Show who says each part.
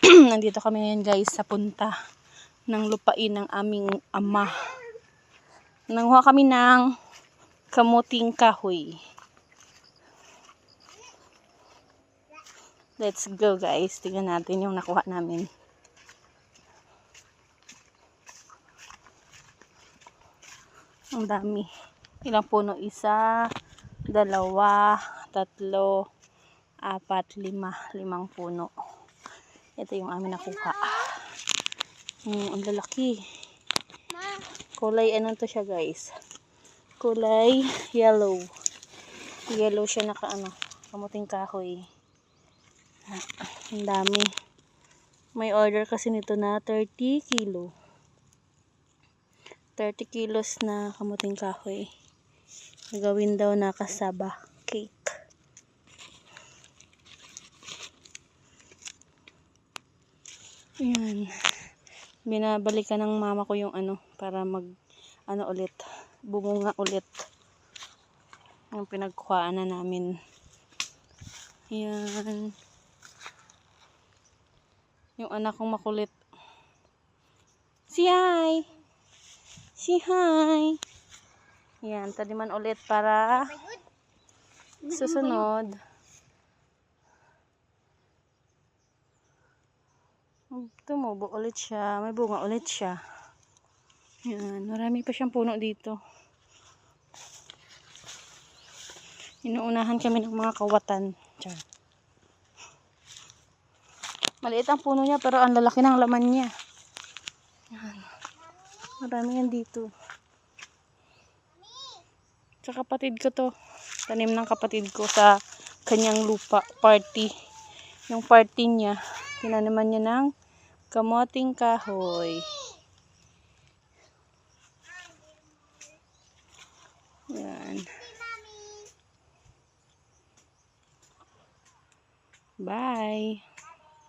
Speaker 1: Nandito kami ngayon guys sa punta ng lupain ng aming ama. Nanguha kami ng kamuting kahoy. Let's go guys. Tingnan natin yung nakuha namin. Ang dami. Ilang puno? Isa, dalawa, tatlo, apat, lima. Limang puno. Ito yung amin nakuha. Ang lalaki. Kulay ano to siya guys? Kulay yellow. Yellow siya kamuting kahoy. Ang dami. May order kasi nito na 30 kilo. 30 kilos na kamuting kahoy. Gagawin daw na kasaba cake. Ayan. Binabalikan ng mama ko yung para ulit. Bumunga ulit. Yung pinagkuhaan na namin. Ayan. Yung anak kong makulit. Say hi! Say hi! Ayan. Taniman ulit para susunod. Tumubo ulit siya. May bunga ulit siya. Ayan. Marami pa siyang puno dito. Inuunahan kami ng mga kawatan. Diyan. Maliit ang puno niya pero ang lalaki ng laman niya. Ayan. Marami yan dito. Sa kapatid ko to. Tanim ng kapatid ko sa kanyang lupa. Party. Yung party niya. Tinaniman niya ng kamuting kahoy. Ayan. Bye.